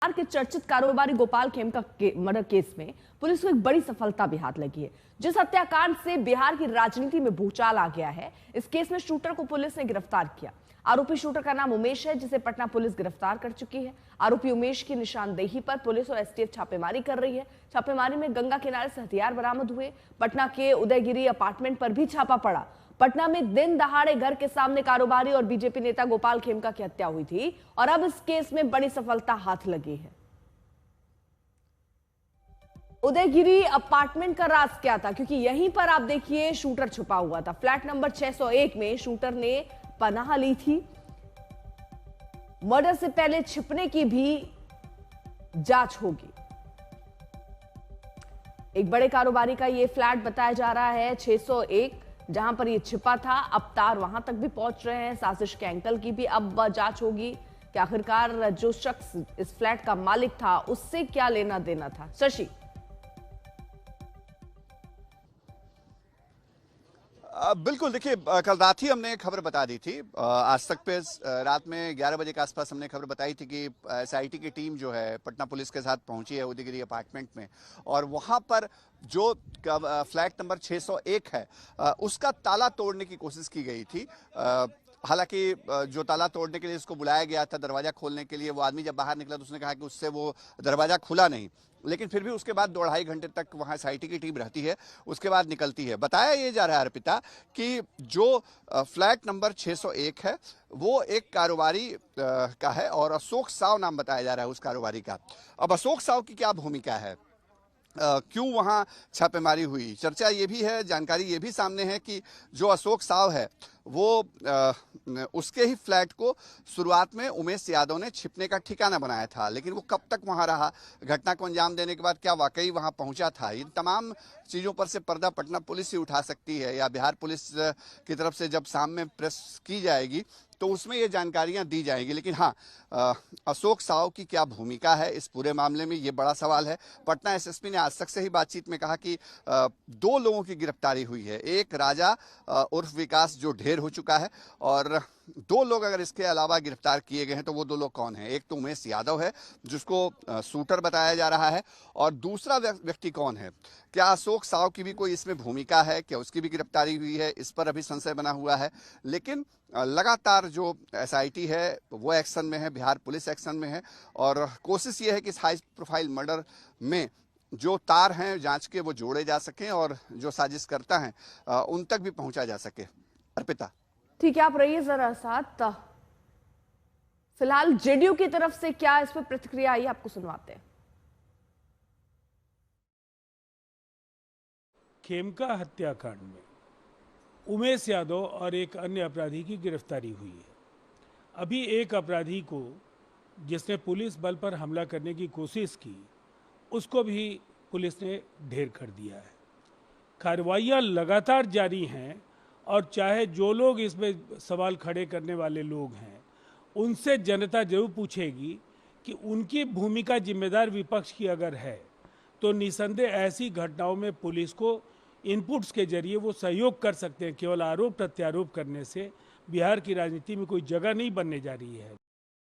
बिहार के चर्चित कारोबारी गोपाल खेमका के मर्डर केस में पुलिस को एक बड़ी सफलता भी हाथ लगी है। जिस हत्याकांड से बिहार की राजनीति में भूचाल आ गया है, इस केस में शूटर को पुलिस ने गिरफ्तार किया। आरोपी शूटर का नाम उमेश है, जिसे पटना पुलिस गिरफ्तार कर चुकी है। आरोपी उमेश की निशानदेही पर पुलिस और एसटीएफ छापेमारी कर रही है। छापेमारी में गंगा किनारे से हथियार बरामद हुए। पटना के उदयगिरी अपार्टमेंट पर भी छापा पड़ा। पटना में दिन दहाड़े घर के सामने कारोबारी और बीजेपी नेता गोपाल खेमका की हत्या हुई थी और अब इस केस में बड़ी सफलता हाथ लगी है। उदयगिरी अपार्टमेंट का राज क्या था, क्योंकि यहीं पर आप देखिए शूटर छुपा हुआ था। फ्लैट नंबर 601 में शूटर ने पनाह ली थी। मर्डर से पहले छिपने की भी जांच होगी। एक बड़े कारोबारी का यह फ्लैट बताया जा रहा है 601, जहां पर ये छिपा था। अब तार वहां तक भी पहुंच रहे हैं। साजिश के एंगल की भी अब जांच होगी कि आखिरकार जो शख्स इस फ्लैट का मालिक था उससे क्या लेना देना था। शशि, बिल्कुल, देखिए कल रात ही हमने खबर बता दी थी। आज तक पे रात में 11 बजे के आसपास हमने खबर बताई थी कि एसआईटी की टीम जो है पटना पुलिस के साथ पहुंची है उदयगिरी अपार्टमेंट में, और वहां पर जो फ्लैट नंबर 601 है उसका ताला तोड़ने की कोशिश की गई थी। हालांकि जो ताला तोड़ने के लिए इसको बुलाया गया था, दरवाजा खोलने के लिए, वो आदमी जब बाहर निकला तो उसने कहा कि उससे वो दरवाजा खुला नहीं, लेकिन फिर भी उसके बाद 2-2.5 घंटे तक वहाँ एसआईटी की टीम रहती है, उसके बाद निकलती है। बताया ये जा रहा है अर्पिता कि जो फ्लैट नंबर 601 है वो एक कारोबारी का है और अशोक साव नाम बताया जा रहा है उस कारोबारी का। अब अशोक साव की क्या भूमिका है, क्यों वहाँ छापेमारी हुई, चर्चा ये भी है, जानकारी ये भी सामने है कि जो अशोक साव है वो उसके ही फ्लैट को शुरुआत में उमेश यादव ने छिपने का ठिकाना बनाया था, लेकिन वो कब तक वहाँ रहा, घटना को अंजाम देने के बाद क्या वाकई वहाँ पहुँचा था, इन तमाम चीज़ों पर से पर्दा पटना पुलिस ही उठा सकती है या बिहार पुलिस की तरफ से जब सामने प्रेस की जाएगी तो उसमें ये जानकारियां दी जाएंगी। लेकिन हाँ, अशोक साव की क्या भूमिका है इस पूरे मामले में, ये बड़ा सवाल है। पटना एसएसपी ने आज तक से ही बातचीत में कहा कि 2 लोगों की गिरफ्तारी हुई है, एक राजा उर्फ विकास जो ढेर हो चुका है, और 2 लोग अगर इसके अलावा गिरफ्तार किए गए हैं तो वो 2 लोग कौन हैं। एक तो उमेश यादव है जिसको शूटर बताया जा रहा है, और दूसरा व्यक्ति कौन है, क्या अशोक साव की भी कोई इसमें भूमिका है, क्या उसकी भी गिरफ्तारी हुई है, इस पर अभी संशय बना हुआ है। लेकिन लगातार जो एसआईटी है वो एक्शन में है, बिहार पुलिस एक्शन में है, और कोशिश ये है कि इस हाई प्रोफाइल मर्डर में जो तार हैं जांच के वो जोड़े जा सकें और जो साजिश करता है उन तक भी पहुंचा जा सके। अर्पिता, ठीक है, आप रहिए जरा साथ। फिलहाल जेडीयू की तरफ से क्या इस पर प्रतिक्रिया आई, आपको सुनवाते हैं। खेमका हत्याकांड में उमेश यादव और एक अन्य अपराधी की गिरफ्तारी हुई है। अभी एक अपराधी को जिसने पुलिस बल पर हमला करने की कोशिश की, उसको भी पुलिस ने ढेर कर दिया है। कार्रवाइयाँ लगातार जारी हैं, और चाहे जो लोग इसमें सवाल खड़े करने वाले लोग हैं उनसे जनता जरूर पूछेगी कि उनकी भूमिका जिम्मेदार विपक्ष की अगर है तो निसंदेह ऐसी घटनाओं में पुलिस को इनपुट्स के जरिए वो सहयोग कर सकते हैं। केवल आरोप प्रत्यारोप करने से बिहार की राजनीति में कोई जगह नहीं बनने जा रही है।